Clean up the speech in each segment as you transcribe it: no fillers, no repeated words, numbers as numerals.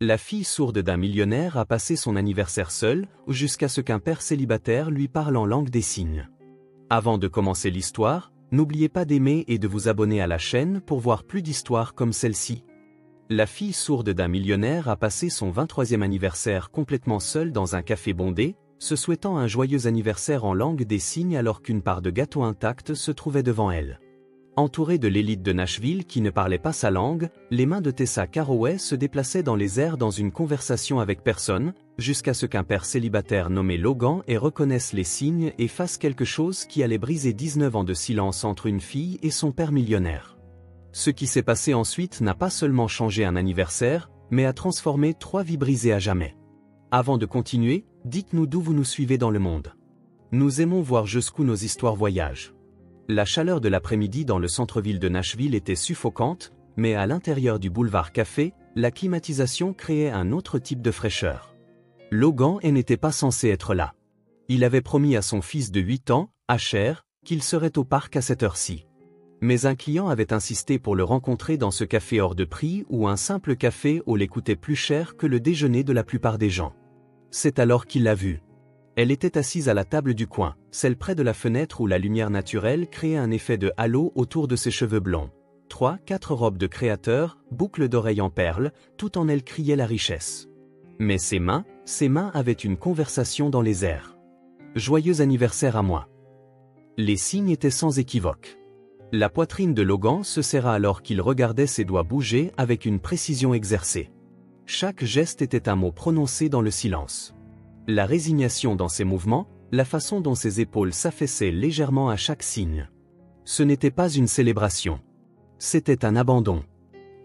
La fille sourde d'un millionnaire a passé son anniversaire seule, jusqu'à ce qu'un père célibataire lui parle en langue des signes. Avant de commencer l'histoire, n'oubliez pas d'aimer et de vous abonner à la chaîne pour voir plus d'histoires comme celle-ci. La fille sourde d'un millionnaire a passé son 23e anniversaire complètement seule dans un café bondé, se souhaitant un joyeux anniversaire en langue des signes alors qu'une part de gâteau intacte se trouvait devant elle. Entourée de l'élite de Nashville qui ne parlait pas sa langue, les mains de Tessa Caraway se déplaçaient dans les airs dans une conversation avec personne, jusqu'à ce qu'un père célibataire nommé Logan reconnaisse les signes et fasse quelque chose qui allait briser 19 ans de silence entre une fille et son père millionnaire. Ce qui s'est passé ensuite n'a pas seulement changé un anniversaire, mais a transformé 3 vies brisées à jamais. Avant de continuer, dites-nous d'où vous nous suivez dans le monde. Nous aimons voir jusqu'où nos histoires voyagent. La chaleur de l'après-midi dans le centre-ville de Nashville était suffocante, mais à l'intérieur du boulevard Café, la climatisation créait un autre type de fraîcheur. Logan n'était pas censé être là. Il avait promis à son fils de 8 ans, Asher, qu'il serait au parc à cette heure-ci. Mais un client avait insisté pour le rencontrer dans ce café hors de prix où un simple café au lait coûtait plus cher que le déjeuner de la plupart des gens. C'est alors qu'il l'a vue. Elle était assise à la table du coin, celle près de la fenêtre où la lumière naturelle créait un effet de halo autour de ses cheveux blonds. 3-4 robes de créateur, boucles d'oreilles en perles, tout en elle criait la richesse. Mais ses mains avaient une conversation dans les airs. Joyeux anniversaire à moi. Les signes étaient sans équivoque. La poitrine de Logan se serra alors qu'il regardait ses doigts bouger avec une précision exercée. Chaque geste était un mot prononcé dans le silence. La résignation dans ses mouvements, la façon dont ses épaules s'affaissaient légèrement à chaque signe. Ce n'était pas une célébration. C'était un abandon.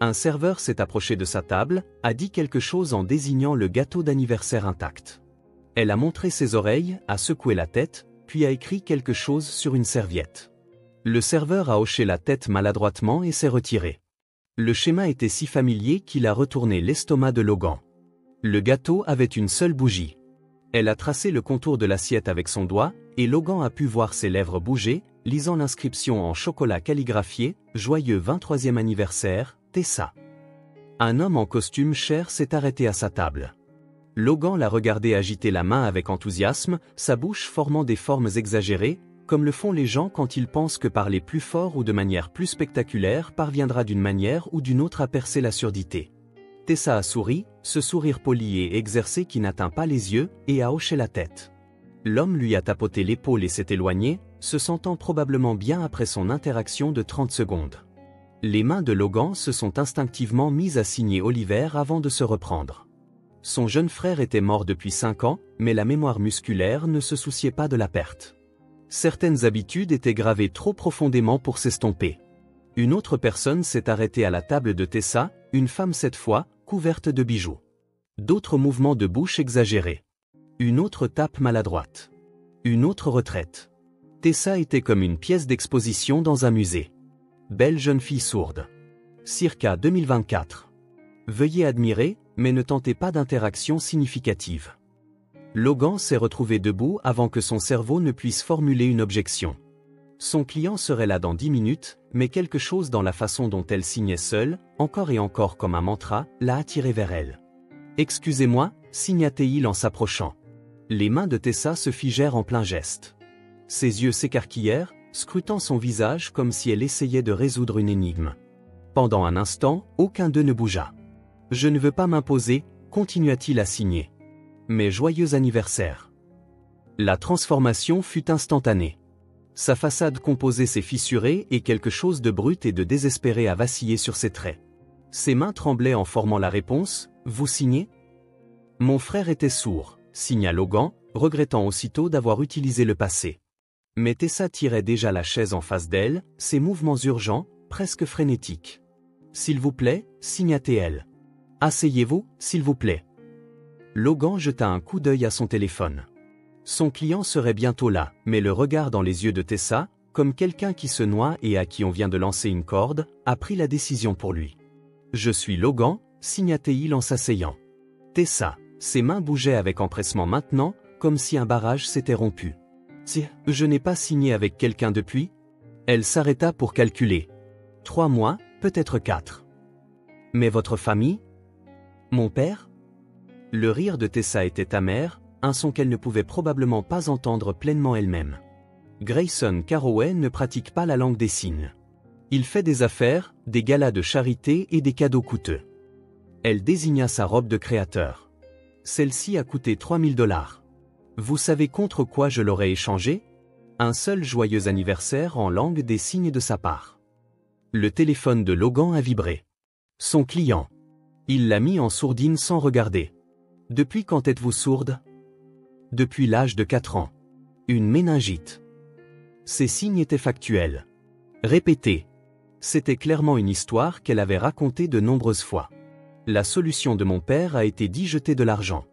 Un serveur s'est approché de sa table, a dit quelque chose en désignant le gâteau d'anniversaire intact. Elle a montré ses oreilles, a secoué la tête, puis a écrit quelque chose sur une serviette. Le serveur a hoché la tête maladroitement et s'est retiré. Le schéma était si familier qu'il a retourné l'estomac de Logan. Le gâteau avait une seule bougie. Elle a tracé le contour de l'assiette avec son doigt, et Logan a pu voir ses lèvres bouger, lisant l'inscription en chocolat calligraphié « Joyeux 23e anniversaire, Tessa ». Un homme en costume cher s'est arrêté à sa table. Logan l'a regardé agiter la main avec enthousiasme, sa bouche formant des formes exagérées, comme le font les gens quand ils pensent que parler plus fort ou de manière plus spectaculaire parviendra d'une manière ou d'une autre à percer la surdité. Tessa a souri, ce sourire poli et exercé qui n'atteint pas les yeux, et a hoché la tête. L'homme lui a tapoté l'épaule et s'est éloigné, se sentant probablement bien après son interaction de 30 secondes. Les mains de Logan se sont instinctivement mises à signer Oliver avant de se reprendre. Son jeune frère était mort depuis 5 ans, mais la mémoire musculaire ne se souciait pas de la perte. Certaines habitudes étaient gravées trop profondément pour s'estomper. Une autre personne s'est arrêtée à la table de Tessa, une femme cette fois, couverte de bijoux. D'autres mouvements de bouche exagérés. Une autre tape maladroite. Une autre retraite. Tessa était comme une pièce d'exposition dans un musée. Belle jeune fille sourde. Circa 2024. Veuillez admirer, mais ne tentez pas d'interaction significative. Logan s'est retrouvé debout avant que son cerveau ne puisse formuler une objection. Son client serait là dans 10 minutes, mais quelque chose dans la façon dont elle signait seule, encore et encore comme un mantra, l'a attiré vers elle. « Excusez-moi » signa-t-il en s'approchant. Les mains de Tessa se figèrent en plein geste. Ses yeux s'écarquillèrent, scrutant son visage comme si elle essayait de résoudre une énigme. Pendant un instant, aucun d'eux ne bougea. « Je ne veux pas m'imposer » continua-t-il à signer. « Mais joyeux anniversaire !» La transformation fut instantanée. Sa façade composée s'est fissurée et quelque chose de brut et de désespéré a vacillé sur ses traits. Ses mains tremblaient en formant la réponse « Vous signez ?» Mon frère était sourd, signa Logan, regrettant aussitôt d'avoir utilisé le passé. Mais Tessa tirait déjà la chaise en face d'elle, ses mouvements urgents, presque frénétiques. « S'il vous plaît » signa-t-elle. « Asseyez-vous, s'il vous plaît. » Logan jeta un coup d'œil à son téléphone. Son client serait bientôt là, mais le regard dans les yeux de Tessa, comme quelqu'un qui se noie et à qui on vient de lancer une corde, a pris la décision pour lui. « Je suis Logan » signa-t-il en s'asseyant. Tessa, ses mains bougeaient avec empressement maintenant, comme si un barrage s'était rompu. « Si, je n'ai pas signé avec quelqu'un depuis ?» Elle s'arrêta pour calculer. 3 mois, peut-être 4. « Mais votre famille ?» Mon père? Le rire de Tessa était amer, un son qu'elle ne pouvait probablement pas entendre pleinement elle-même. Grayson Carroway ne pratique pas la langue des signes. Il fait des affaires, des galas de charité et des cadeaux coûteux. Elle désigna sa robe de créateur. Celle-ci a coûté 3000 $. Vous savez contre quoi je l'aurais échangée? Un seul joyeux anniversaire en langue des signes de sa part. Le téléphone de Logan a vibré. Son client. Il l'a mis en sourdine sans regarder. Depuis quand êtes-vous sourde? Depuis l'âge de 4 ans. Une méningite. Ces signes étaient factuels. Répétés. C'était clairement une histoire qu'elle avait racontée de nombreuses fois. La solution de mon père a été d'y jeter de l'argent.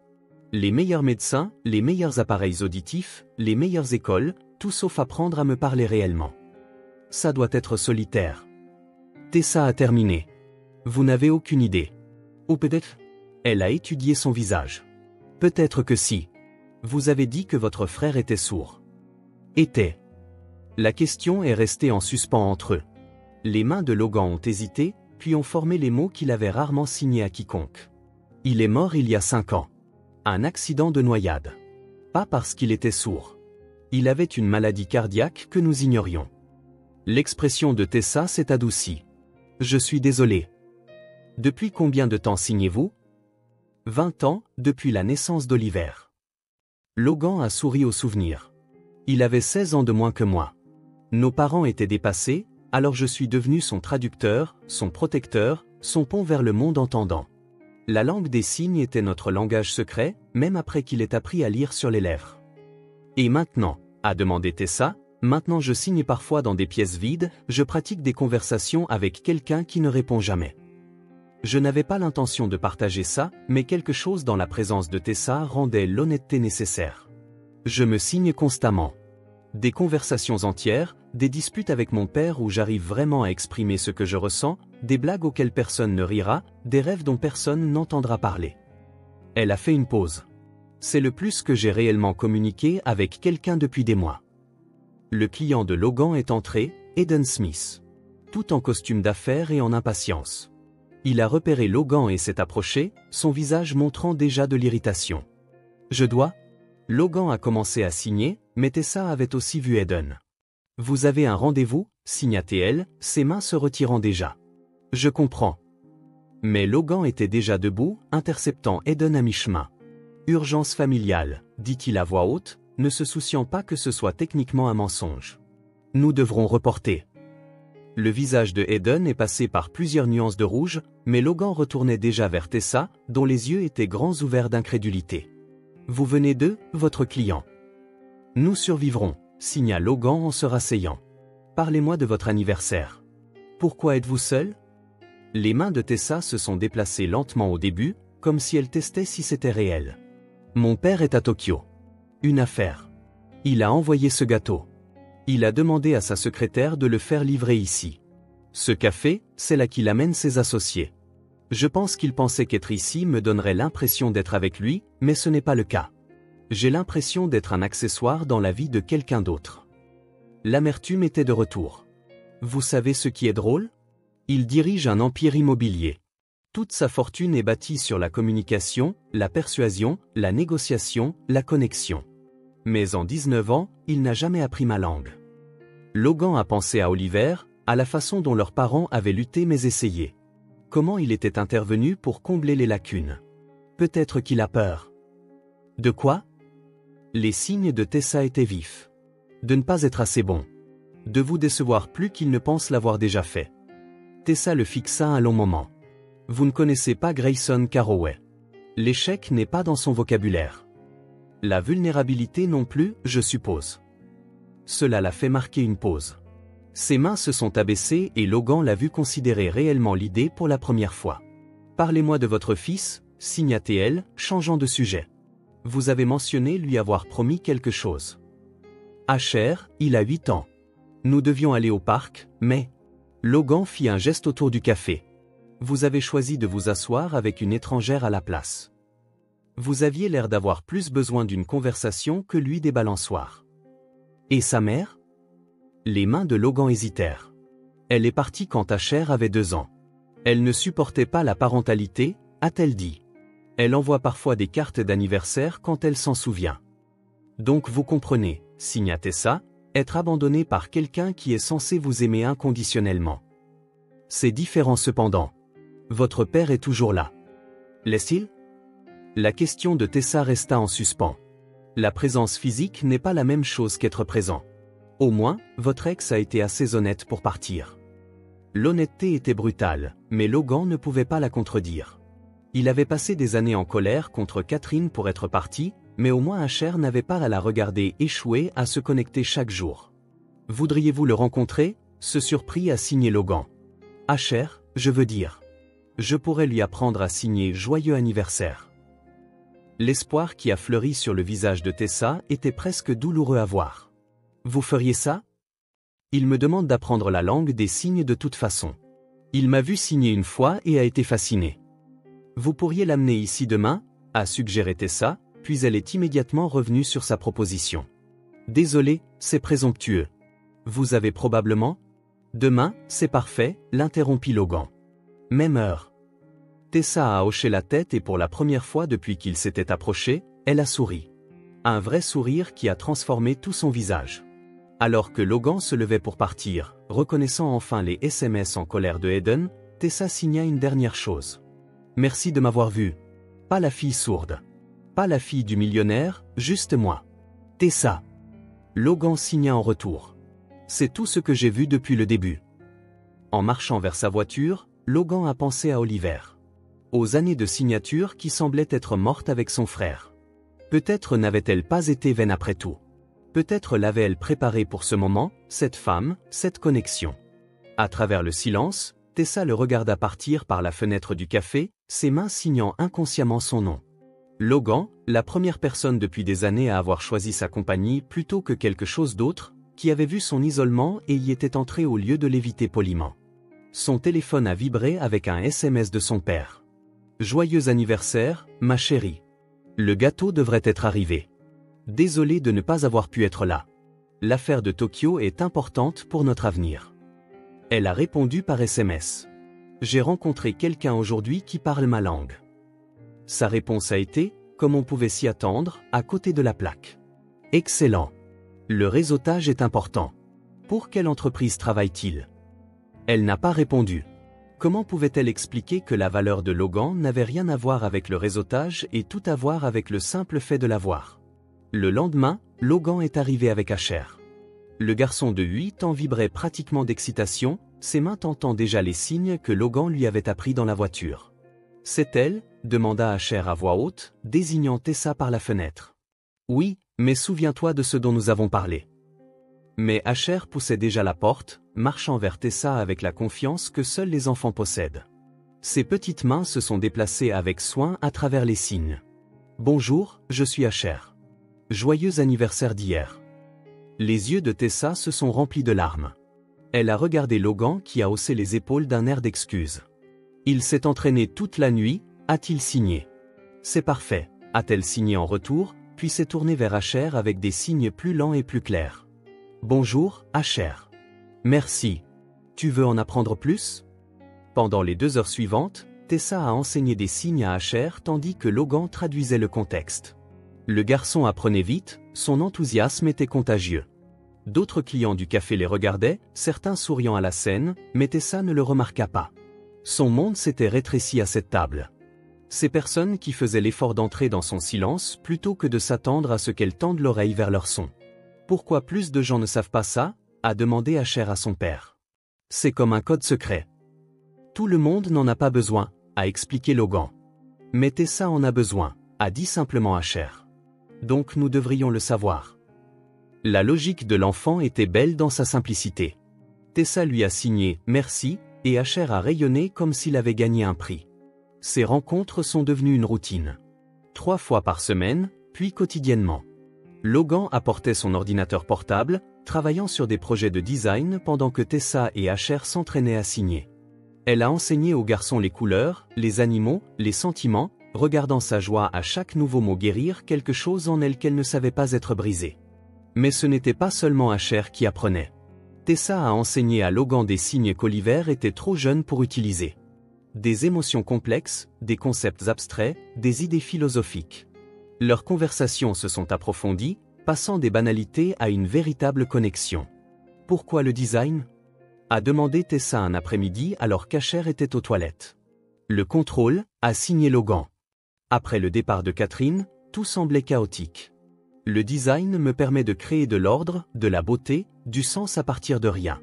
Les meilleurs médecins, les meilleurs appareils auditifs, les meilleures écoles, tout sauf apprendre à me parler réellement. Ça doit être solitaire. Tessa a terminé. Vous n'avez aucune idée. Ou peut-être, elle a étudié son visage. Peut-être que si. Vous avez dit que votre frère était sourd. Était. La question est restée en suspens entre eux. Les mains de Logan ont hésité, puis ont formé les mots qu'il avait rarement signés à quiconque. Il est mort il y a 5 ans. Un accident de noyade. Pas parce qu'il était sourd. Il avait une maladie cardiaque que nous ignorions. L'expression de Tessa s'est adoucie. Je suis désolé. Depuis combien de temps signez-vous? 20 ans, depuis la naissance d'Oliver. Logan a souri au souvenir. Il avait 16 ans de moins que moi. Nos parents étaient dépassés, alors je suis devenu son traducteur, son protecteur, son pont vers le monde entendant. La langue des signes était notre langage secret, même après qu'il ait appris à lire sur les lèvres. Et maintenant, a demandé Tessa, maintenant je signe parfois dans des pièces vides, je pratique des conversations avec quelqu'un qui ne répond jamais. Je n'avais pas l'intention de partager ça, mais quelque chose dans la présence de Tessa rendait l'honnêteté nécessaire. Je me signe constamment. Des conversations entières, des disputes avec mon père où j'arrive vraiment à exprimer ce que je ressens, des blagues auxquelles personne ne rira, des rêves dont personne n'entendra parler. Elle a fait une pause. C'est le plus que j'ai réellement communiqué avec quelqu'un depuis des mois. Le client de Logan est entré, Eden Smith. Tout en costume d'affaires et en impatience. Il a repéré Logan et s'est approché, son visage montrant déjà de l'irritation. Je dois? Logan a commencé à signer, mais Tessa avait aussi vu Eden. Vous avez un rendez-vous, signa-t-elle, ses mains se retirant déjà. Je comprends. Mais Logan était déjà debout, interceptant Eden à mi-chemin. Urgence familiale, dit-il à voix haute, ne se souciant pas que ce soit techniquement un mensonge. Nous devrons reporter. Le visage de Eden est passé par plusieurs nuances de rouge, mais Logan retournait déjà vers Tessa, dont les yeux étaient grands ouverts d'incrédulité. Vous venez de, votre client. Nous survivrons, signa Logan en se rasseyant. Parlez-moi de votre anniversaire. Pourquoi êtes-vous seul? Les mains de Tessa se sont déplacées lentement au début, comme si elle testait si c'était réel. Mon père est à Tokyo. Une affaire. Il a envoyé ce gâteau. Il a demandé à sa secrétaire de le faire livrer ici. Ce café, c'est là qu'il amène ses associés. Je pense qu'il pensait qu'être ici me donnerait l'impression d'être avec lui, mais ce n'est pas le cas. J'ai l'impression d'être un accessoire dans la vie de quelqu'un d'autre. L'amertume était de retour. Vous savez ce qui est drôle? Il dirige un empire immobilier. Toute sa fortune est bâtie sur la communication, la persuasion, la négociation, la connexion. Mais en 19 ans, il n'a jamais appris ma langue. Logan a pensé à Oliver, à la façon dont leurs parents avaient lutté mais essayé. Comment il était intervenu pour combler les lacunes. Peut-être qu'il a peur. De quoi? Les signes de Tessa étaient vifs. De ne pas être assez bon. De vous décevoir plus qu'il ne pense l'avoir déjà fait. Tessa le fixa un long moment. Vous ne connaissez pas Grayson Carroway. L'échec n'est pas dans son vocabulaire. La vulnérabilité non plus, je suppose. Cela l'a fait marquer une pause. Ses mains se sont abaissées et Logan l'a vu considérer réellement l'idée pour la première fois. Parlez-moi de votre fils, signa-t-elle, changeant de sujet. Vous avez mentionné lui avoir promis quelque chose. Asher, il a 8 ans. Nous devions aller au parc, mais... Logan fit un geste autour du café. Vous avez choisi de vous asseoir avec une étrangère à la place. Vous aviez l'air d'avoir plus besoin d'une conversation que lui des balançoires. Et sa mère? Les mains de Logan hésitèrent. Elle est partie quand Asher avait 2 ans. Elle ne supportait pas la parentalité, a-t-elle dit. Elle envoie parfois des cartes d'anniversaire quand elle s'en souvient. Donc vous comprenez, signa Tessa, être abandonné par quelqu'un qui est censé vous aimer inconditionnellement. C'est différent cependant. Votre père est toujours là. L'est-il? La question de Tessa resta en suspens. La présence physique n'est pas la même chose qu'être présent. Au moins, votre ex a été assez honnête pour partir. L'honnêteté était brutale, mais Logan ne pouvait pas la contredire. Il avait passé des années en colère contre Catherine pour être parti, mais au moins Asher n'avait pas à la regarder échouer à se connecter chaque jour. Voudriez-vous le rencontrer? Se surprit à signer Logan. Asher, je veux dire. Je pourrais lui apprendre à signer joyeux anniversaire. L'espoir qui a fleuri sur le visage de Tessa était presque douloureux à voir. Vous feriez ça? Il me demande d'apprendre la langue des signes de toute façon. Il m'a vu signer une fois et a été fasciné. Vous pourriez l'amener ici demain, a suggéré Tessa, puis elle est immédiatement revenue sur sa proposition. Désolé, c'est présomptueux. Vous avez probablement? Demain, c'est parfait, l'interrompit Logan. Même heure. Tessa a hoché la tête et pour la première fois depuis qu'il s'était approché, elle a souri. Un vrai sourire qui a transformé tout son visage. Alors que Logan se levait pour partir, reconnaissant enfin les SMS en colère de Eden, Tessa signa une dernière chose. Merci de m'avoir vu. Pas la fille sourde. Pas la fille du millionnaire, juste moi. Tessa. Logan signa en retour. C'est tout ce que j'ai vu depuis le début. En marchant vers sa voiture, Logan a pensé à Oliver. Aux années de signature qui semblaient être mortes avec son frère. Peut-être n'avait-elle pas été vaine après tout. Peut-être l'avait-elle préparée pour ce moment, cette femme, cette connexion. À travers le silence, Tessa le regarda partir par la fenêtre du café, ses mains signant inconsciemment son nom. Logan, la première personne depuis des années à avoir choisi sa compagnie plutôt que quelque chose d'autre, qui avait vu son isolement et y était entré au lieu de l'éviter poliment. Son téléphone a vibré avec un SMS de son père. Joyeux anniversaire, ma chérie. Le gâteau devrait être arrivé. Désolé de ne pas avoir pu être là. L'affaire de Tokyo est importante pour notre avenir. Elle a répondu par SMS. J'ai rencontré quelqu'un aujourd'hui qui parle ma langue. Sa réponse a été, comme on pouvait s'y attendre, à côté de la plaque. Excellent. Le réseautage est important. Pour quelle entreprise travaille-t-il? Elle n'a pas répondu. Comment pouvait-elle expliquer que la valeur de Logan n'avait rien à voir avec le réseautage et tout à voir avec le simple fait de l'avoir? Le lendemain, Logan est arrivé avec Asher. Le garçon de 8 ans vibrait pratiquement d'excitation, ses mains tentant déjà les signes que Logan lui avait appris dans la voiture. C'est elle? Demanda Asher à voix haute, désignant Tessa par la fenêtre. Oui, mais souviens-toi de ce dont nous avons parlé. Mais Asher poussait déjà la porte, marchant vers Tessa avec la confiance que seuls les enfants possèdent. Ses petites mains se sont déplacées avec soin à travers les signes. Bonjour, je suis Asher. Joyeux anniversaire d'hier. Les yeux de Tessa se sont remplis de larmes. Elle a regardé Logan qui a haussé les épaules d'un air d'excuse. Il s'est entraîné toute la nuit, a-t-il signé? C'est parfait, a-t-elle signé en retour, puis s'est tournée vers Asher avec des signes plus lents et plus clairs. Bonjour, Asher. Merci. Tu veux en apprendre plus? Pendant les 2 heures suivantes, Tessa a enseigné des signes à Asher tandis que Logan traduisait le contexte. Le garçon apprenait vite, son enthousiasme était contagieux. D'autres clients du café les regardaient, certains souriant à la scène, mais Tessa ne le remarqua pas. Son monde s'était rétréci à cette table. Ces personnes qui faisaient l'effort d'entrer dans son silence plutôt que de s'attendre à ce qu'elle tende l'oreille vers leur son. Pourquoi plus de gens ne savent pas ça? A demandé Asher à son père. C'est comme un code secret. Tout le monde n'en a pas besoin, a expliqué Logan. Mais Tessa en a besoin, a dit simplement Asher. Donc nous devrions le savoir. La logique de l'enfant était belle dans sa simplicité. Tessa lui a signé « Merci » et Asher a rayonné comme s'il avait gagné un prix. Ces rencontres sont devenues une routine. 3 fois par semaine, puis quotidiennement. Logan apportait son ordinateur portable, travaillant sur des projets de design pendant que Tessa et Asher s'entraînaient à signer. Elle a enseigné aux garçons les couleurs, les animaux, les sentiments, regardant sa joie à chaque nouveau mot guérir quelque chose en elle qu'elle ne savait pas être brisée. Mais ce n'était pas seulement Asher qui apprenait. Tessa a enseigné à Logan des signes qu'Oliver était trop jeune pour utiliser. des émotions complexes, des concepts abstraits, des idées philosophiques. Leurs conversations se sont approfondies, passant des banalités à une véritable connexion. Pourquoi le design ? A demandé Tessa un après-midi alors qu'Asher était aux toilettes. Le contrôle, a signé Logan. Après le départ de Catherine, tout semblait chaotique. Le design me permet de créer de l'ordre, de la beauté, du sens à partir de rien.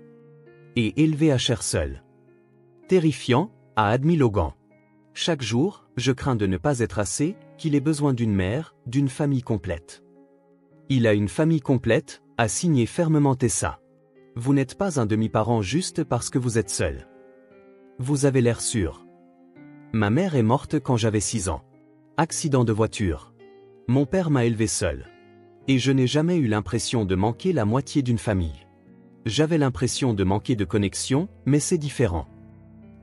Et élever Asher seul. Terrifiant, a admis Logan. Chaque jour, je crains de ne pas être assez, qu'il ait besoin d'une mère, d'une famille complète. Il a une famille complète, a signé fermement Tessa. Vous n'êtes pas un demi-parent juste parce que vous êtes seul. Vous avez l'air sûr. Ma mère est morte quand j'avais 6 ans. Accident de voiture. Mon père m'a élevé seul. Et je n'ai jamais eu l'impression de manquer la moitié d'une famille. J'avais l'impression de manquer de connexion, mais c'est différent.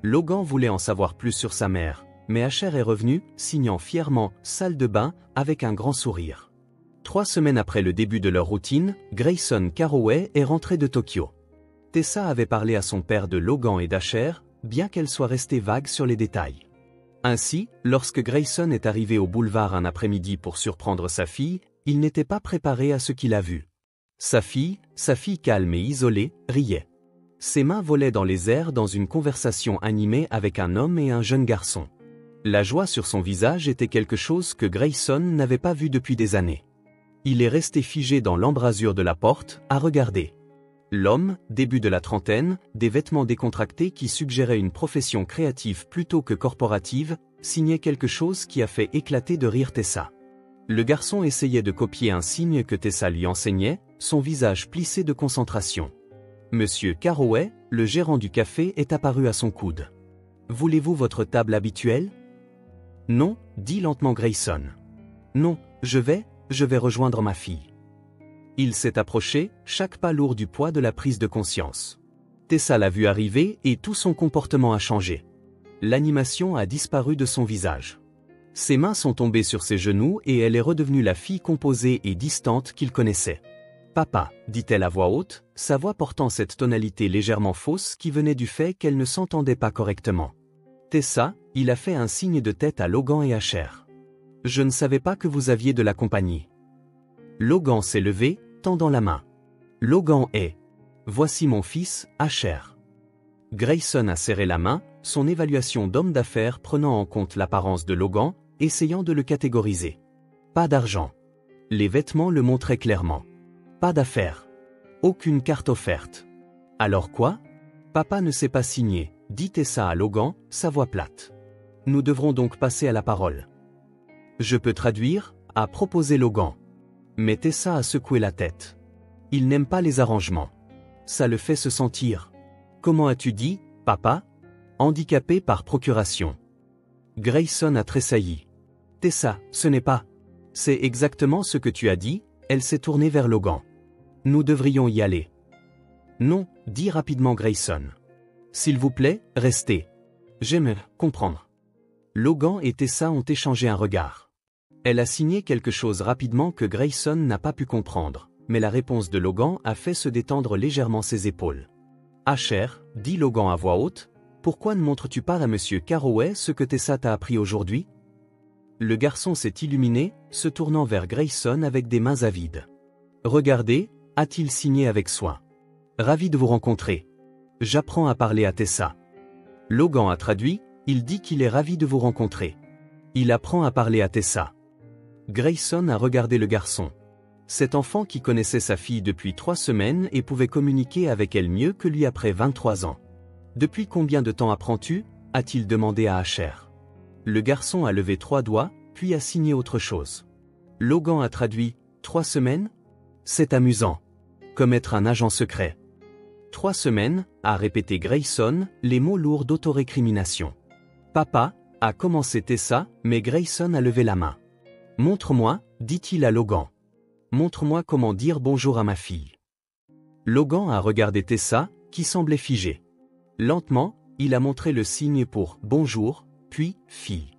Logan voulait en savoir plus sur sa mère, mais Asher est revenu, signant fièrement « salle de bain » avec un grand sourire. 3 semaines après le début de leur routine, Grayson Carroway est rentré de Tokyo. Tessa avait parlé à son père de Logan et d'Asher, bien qu'elle soit restée vague sur les détails. Ainsi, lorsque Grayson est arrivé au boulevard un après-midi pour surprendre sa fille, il n'était pas préparé à ce qu'il a vu. Sa fille calme et isolée, riait. Ses mains volaient dans les airs dans une conversation animée avec un homme et un jeune garçon. La joie sur son visage était quelque chose que Grayson n'avait pas vu depuis des années. Il est resté figé dans l'embrasure de la porte, à regarder. L'homme, début de la trentaine, des vêtements décontractés qui suggéraient une profession créative plutôt que corporative, signait quelque chose qui a fait éclater de rire Tessa. Le garçon essayait de copier un signe que Tessa lui enseignait, son visage plissé de concentration. Monsieur Carroway, le gérant du café, est apparu à son coude. « Voulez-vous votre table habituelle ?»« Non, » dit lentement Grayson. « Non, je vais rejoindre ma fille. » Il s'est approché, chaque pas lourd du poids de la prise de conscience. Tessa l'a vu arriver et tout son comportement a changé. L'animation a disparu de son visage. Ses mains sont tombées sur ses genoux et elle est redevenue la fille composée et distante qu'il connaissait. « Papa », dit-elle à voix haute, sa voix portant cette tonalité légèrement fausse qui venait du fait qu'elle ne s'entendait pas correctement. Tessa, il a fait un signe de tête à Logan et Asher. « Je ne savais pas que vous aviez de la compagnie. » Logan s'est levé, tendant la main. Logan est. Voici mon fils, Asher. Grayson a serré la main, son évaluation d'homme d'affaires prenant en compte l'apparence de Logan, essayant de le catégoriser. Pas d'argent. Les vêtements le montraient clairement. Pas d'affaires. Aucune carte offerte. Alors quoi ? Papa ne s'est pas signé, dit Tessa à Logan, sa voix plate. Nous devrons donc passer à la parole. Je peux traduire, a proposé Logan. Mais Tessa a secoué la tête. Il n'aime pas les arrangements. Ça le fait se sentir. Comment as-tu dit, papa ? Handicapé par procuration. Grayson a tressailli. Tessa, ce n'est pas. C'est exactement ce que tu as dit, elle s'est tournée vers Logan. Nous devrions y aller. Non, dit rapidement Grayson. S'il vous plaît, restez. J'aime comprendre. Logan et Tessa ont échangé un regard. Elle a signé quelque chose rapidement que Grayson n'a pas pu comprendre, mais la réponse de Logan a fait se détendre légèrement ses épaules. Asher, dit Logan à voix haute, pourquoi ne montres-tu pas à Monsieur Carroway ce que Tessa t'a appris aujourd'hui ? Le garçon s'est illuminé, se tournant vers Grayson avec des mains avides. Regardez, a-t-il signé avec soin. Ravi de vous rencontrer. J'apprends à parler à Tessa. Logan a traduit, il dit qu'il est ravi de vous rencontrer. Il apprend à parler à Tessa. Grayson a regardé le garçon. Cet enfant qui connaissait sa fille depuis 3 semaines et pouvait communiquer avec elle mieux que lui après 23 ans. Depuis combien de temps apprends-tu ? A-t-il demandé à Asher. Le garçon a levé 3 doigts, puis a signé autre chose. Logan a traduit, 3 semaines ? C'est amusant. Comme être un agent secret. 3 semaines, a répété Grayson, les mots lourds d'autorécrimination. Papa, a commencé Tessa, mais Grayson a levé la main. Montre-moi, dit-il à Logan. Montre-moi comment dire bonjour à ma fille. Logan a regardé Tessa, qui semblait figée. Lentement, il a montré le signe pour bonjour, puis fille.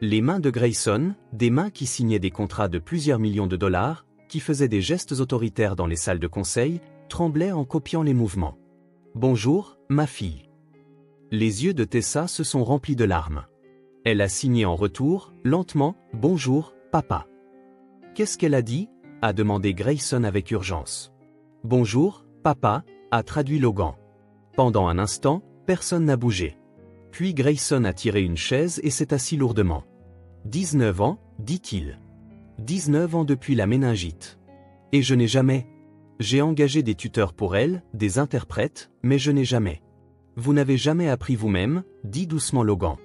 Les mains de Grayson, des mains qui signaient des contrats de plusieurs millions de dollars, qui faisaient des gestes autoritaires dans les salles de conseil, tremblaient en copiant les mouvements. Bonjour, ma fille. Les yeux de Tessa se sont remplis de larmes. Elle a signé en retour, lentement, « Bonjour, papa ». « Qu'est-ce qu'elle a dit » a demandé Grayson avec urgence. « Bonjour, papa », a traduit Logan. Pendant un instant, personne n'a bougé. Puis Grayson a tiré une chaise et s'est assis lourdement. « 19 ans, dit-il. 19 ans depuis la méningite. Et je n'ai jamais. J'ai engagé des tuteurs pour elle, des interprètes, mais je n'ai jamais. Vous n'avez jamais appris vous-même, dit doucement Logan.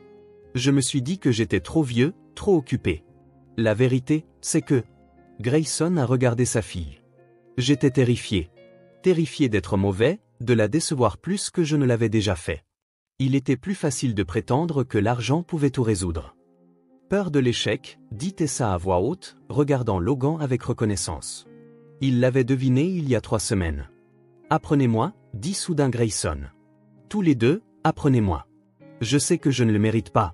Je me suis dit que j'étais trop vieux, trop occupé. La vérité, c'est que... Grayson a regardé sa fille. J'étais terrifié. Terrifié d'être mauvais, de la décevoir plus que je ne l'avais déjà fait. Il était plus facile de prétendre que l'argent pouvait tout résoudre. Peur de l'échec, dit Tessa à voix haute, regardant Logan avec reconnaissance. Il l'avait deviné il y a 3 semaines. Apprenez-moi, dit soudain Grayson. Tous les deux, apprenez-moi. Je sais que je ne le mérite pas.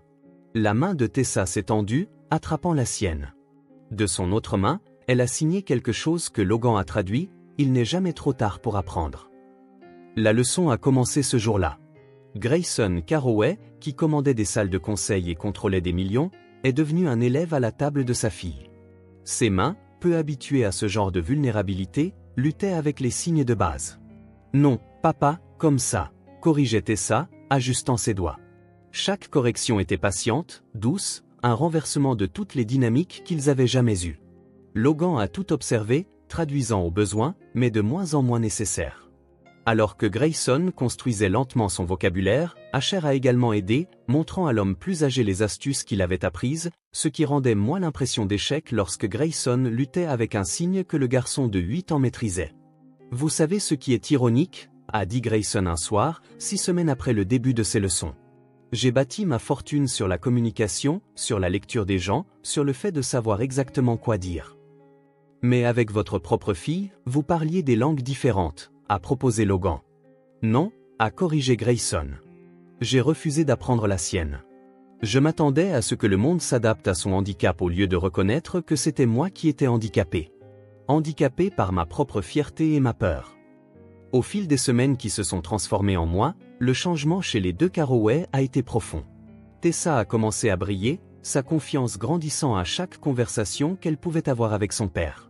La main de Tessa s'est tendue, attrapant la sienne. De son autre main, elle a signé quelque chose que Logan a traduit, il n'est jamais trop tard pour apprendre. La leçon a commencé ce jour-là. Grayson Carroway, qui commandait des salles de conseil et contrôlait des millions, est devenu un élève à la table de sa fille. Ses mains, peu habituées à ce genre de vulnérabilité, luttaient avec les signes de base. Non, papa, comme ça, corrigeait Tessa, ajustant ses doigts. Chaque correction était patiente, douce, un renversement de toutes les dynamiques qu'ils avaient jamais eues. Logan a tout observé, traduisant au besoin, mais de moins en moins nécessaire. Alors que Grayson construisait lentement son vocabulaire, Asher a également aidé, montrant à l'homme plus âgé les astuces qu'il avait apprises, ce qui rendait moins l'impression d'échec lorsque Grayson luttait avec un signe que le garçon de 8 ans maîtrisait. « Vous savez ce qui est ironique » a dit Grayson un soir, 6 semaines après le début de ses leçons. J'ai bâti ma fortune sur la communication, sur la lecture des gens, sur le fait de savoir exactement quoi dire. Mais avec votre propre fille, vous parliez des langues différentes, a proposé Logan. Non, a corrigé Grayson. J'ai refusé d'apprendre la sienne. Je m'attendais à ce que le monde s'adapte à son handicap au lieu de reconnaître que c'était moi qui étais handicapé. Handicapé par ma propre fierté et ma peur. Au fil des semaines qui se sont transformées en moi, le changement chez les deux Carroway a été profond. Tessa a commencé à briller, sa confiance grandissant à chaque conversation qu'elle pouvait avoir avec son père.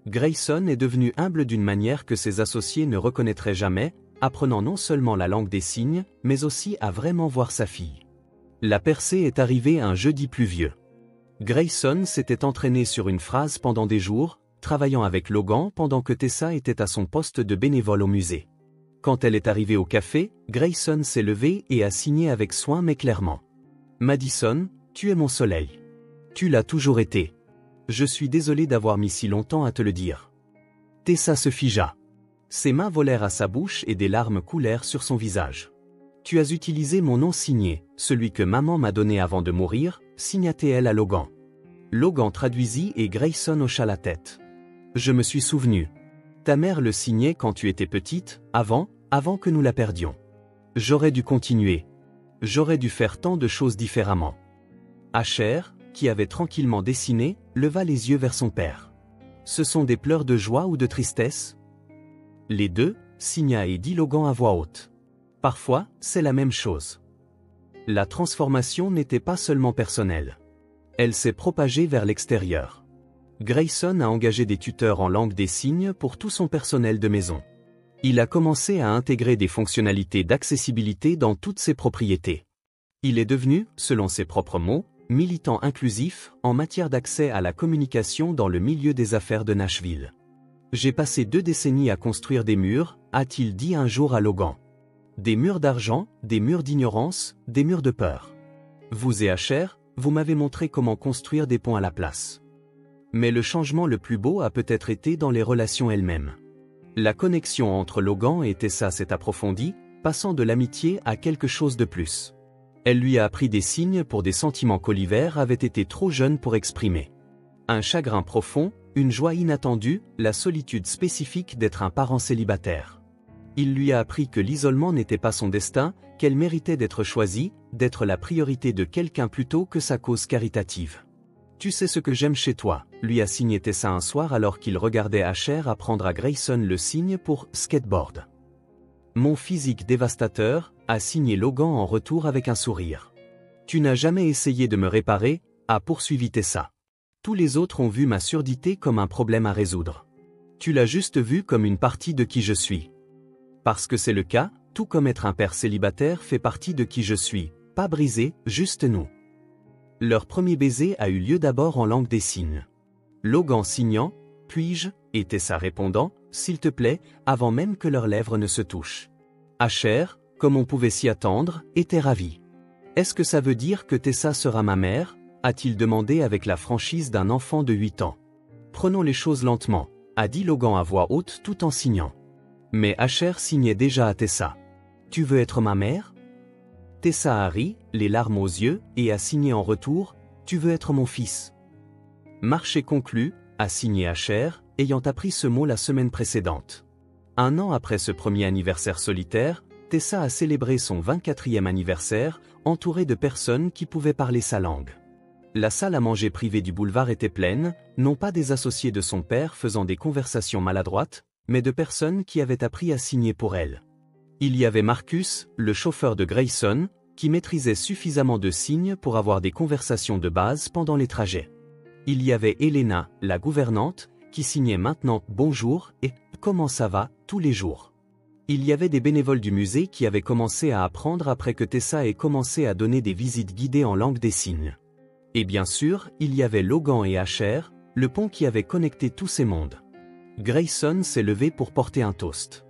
Grayson est devenu humble d'une manière que ses associés ne reconnaîtraient jamais, apprenant non seulement la langue des signes, mais aussi à vraiment voir sa fille. La percée est arrivée un jeudi pluvieux. Grayson s'était entraîné sur une phrase pendant des jours, travaillant avec Logan pendant que Tessa était à son poste de bénévole au musée. Quand elle est arrivée au café, Grayson s'est levé et a signé avec soin mais clairement. « Madison, tu es mon soleil. Tu l'as toujours été. Je suis désolé d'avoir mis si longtemps à te le dire. » Tessa se figea. Ses mains volèrent à sa bouche et des larmes coulèrent sur son visage. « Tu as utilisé mon nom signé, celui que maman m'a donné avant de mourir, » signa-t-elle à Logan. Logan traduisit et Grayson hocha la tête. « Je me suis souvenu. Ta mère le signait quand tu étais petite, avant que nous la perdions. J'aurais dû continuer. J'aurais dû faire tant de choses différemment. » Asher, qui avait tranquillement dessiné, leva les yeux vers son père. « Ce sont des pleurs de joie ou de tristesse ?» Les deux, signa et dit Logan à voix haute. « Parfois, c'est la même chose. » La transformation n'était pas seulement personnelle. Elle s'est propagée vers l'extérieur. Grayson a engagé des tuteurs en langue des signes pour tout son personnel de maison. Il a commencé à intégrer des fonctionnalités d'accessibilité dans toutes ses propriétés. Il est devenu, selon ses propres mots, militant inclusif en matière d'accès à la communication dans le milieu des affaires de Nashville. « J'ai passé 2 décennies à construire des murs », a-t-il dit un jour à Logan. Des murs d'argent, des murs d'ignorance, des murs de peur. Vous et Asher, vous m'avez montré comment construire des ponts à la place. Mais le changement le plus beau a peut-être été dans les relations elles-mêmes. La connexion entre Logan et Tessa s'est approfondie, passant de l'amitié à quelque chose de plus. Elle lui a appris des signes pour des sentiments qu'Oliver avait été trop jeune pour exprimer. Un chagrin profond, une joie inattendue, la solitude spécifique d'être un parent célibataire. Il lui a appris que l'isolement n'était pas son destin, qu'elle méritait d'être choisie, d'être la priorité de quelqu'un plutôt que sa cause caritative. « Tu sais ce que j'aime chez toi », lui a signé Tessa un soir alors qu'il regardait Asher apprendre à Grayson le signe pour « skateboard ». « Mon physique dévastateur », a signé Logan en retour avec un sourire. Tu n'as jamais essayé de me réparer, a poursuivi Tessa. Tous les autres ont vu ma surdité comme un problème à résoudre. Tu l'as juste vu comme une partie de qui je suis. Parce que c'est le cas, tout comme être un père célibataire fait partie de qui je suis, pas brisé, juste nous. Leur premier baiser a eu lieu d'abord en langue des signes. Logan signant, puis-je, et Tessa répondant, s'il te plaît, avant même que leurs lèvres ne se touchent. Asher, comme on pouvait s'y attendre, était ravi. Est-ce que ça veut dire que Tessa sera ma mère? A-t-il demandé avec la franchise d'un enfant de 8 ans. Prenons les choses lentement, a dit Logan à voix haute tout en signant. Mais Asher signait déjà à Tessa. Tu veux être ma mère? Tessa a ri, les larmes aux yeux, et a signé en retour, tu veux être mon fils. Marché conclu, a signé Asher, ayant appris ce mot la semaine précédente. Un an après ce premier anniversaire solitaire, Tessa a célébré son 24e anniversaire, entourée de personnes qui pouvaient parler sa langue. La salle à manger privée du boulevard était pleine, non pas des associés de son père faisant des conversations maladroites, mais de personnes qui avaient appris à signer pour elle. Il y avait Marcus, le chauffeur de Grayson, qui maîtrisait suffisamment de signes pour avoir des conversations de base pendant les trajets. Il y avait Elena, la gouvernante, qui signait maintenant « Bonjour » et « Comment ça va » tous les jours. Il y avait des bénévoles du musée qui avaient commencé à apprendre après que Tessa ait commencé à donner des visites guidées en langue des signes. Et bien sûr, il y avait Logan et Asher, le pont qui avait connecté tous ces mondes. Grayson s'est levé pour porter un toast.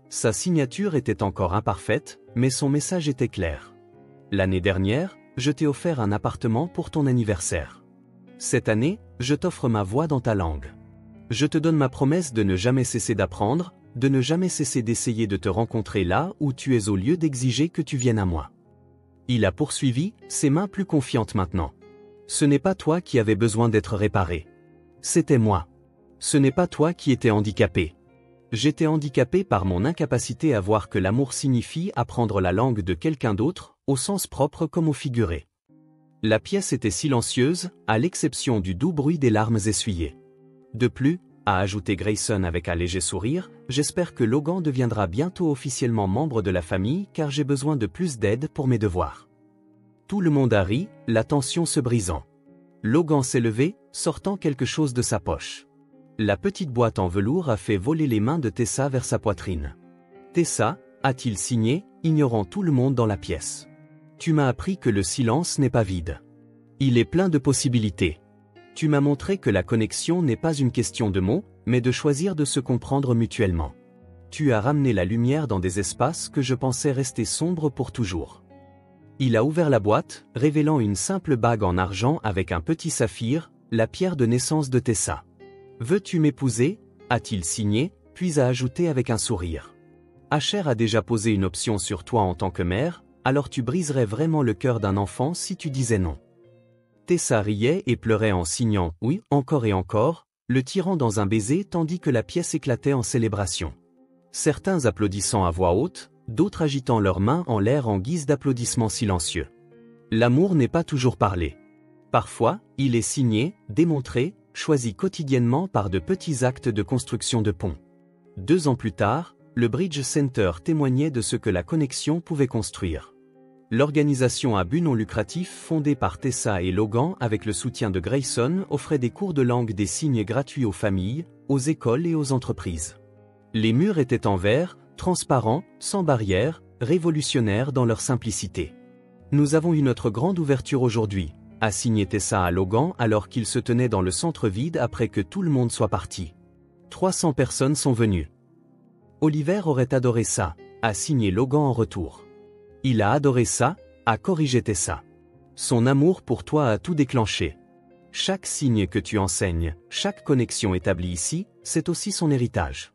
Sa signature était encore imparfaite, mais son message était clair. L'année dernière, je t'ai offert un appartement pour ton anniversaire. Cette année, je t'offre ma voix dans ta langue. Je te donne ma promesse de ne jamais cesser d'apprendre, de ne jamais cesser d'essayer de te rencontrer là où tu es au lieu d'exiger que tu viennes à moi. Il a poursuivi, ses mains plus confiantes maintenant. Ce n'est pas toi qui avais besoin d'être réparé. C'était moi. Ce n'est pas toi qui étais handicapé. J'étais handicapé par mon incapacité à voir que l'amour signifie apprendre la langue de quelqu'un d'autre, au sens propre comme au figuré. La pièce était silencieuse, à l'exception du doux bruit des larmes essuyées. De plus, a ajouté Grayson avec un léger sourire, j'espère que Logan deviendra bientôt officiellement membre de la famille car j'ai besoin de plus d'aide pour mes devoirs. Tout le monde a ri, la tension se brisant. Logan s'est levé, sortant quelque chose de sa poche. La petite boîte en velours a fait voler les mains de Tessa vers sa poitrine. Tessa, a-t-il signé, ignorant tout le monde dans la pièce. Tu m'as appris que le silence n'est pas vide. Il est plein de possibilités. Tu m'as montré que la connexion n'est pas une question de mots, mais de choisir de se comprendre mutuellement. Tu as ramené la lumière dans des espaces que je pensais rester sombres pour toujours. Il a ouvert la boîte, révélant une simple bague en argent avec un petit saphir, la pierre de naissance de Tessa. Veux-tu m'épouser? A-t-il signé, puis a ajouté avec un sourire. Asher a déjà posé une option sur toi en tant que mère, alors tu briserais vraiment le cœur d'un enfant si tu disais non. Tessa riait et pleurait en signant « oui » encore et encore, le tirant dans un baiser tandis que la pièce éclatait en célébration. Certains applaudissant à voix haute, d'autres agitant leurs mains en l'air en guise d'applaudissements silencieux. L'amour n'est pas toujours parlé. Parfois, il est signé, démontré, choisi quotidiennement par de petits actes de construction de ponts. 2 ans plus tard, le Bridge Center témoignait de ce que la connexion pouvait construire. L'organisation à but non lucratif fondée par Tessa et Logan avec le soutien de Grayson offrait des cours de langue des signes gratuits aux familles, aux écoles et aux entreprises. Les murs étaient en verre, transparents, sans barrière, révolutionnaires dans leur simplicité. Nous avons eu notre grande ouverture aujourd'hui, a signé Tessa à Logan alors qu'il se tenait dans le centre vide après que tout le monde soit parti. 300 personnes sont venues. Oliver aurait adoré ça, a signé Logan en retour. Il a adoré ça, a corrigé Tessa. Son amour pour toi a tout déclenché. Chaque signe que tu enseignes, chaque connexion établie ici, c'est aussi son héritage.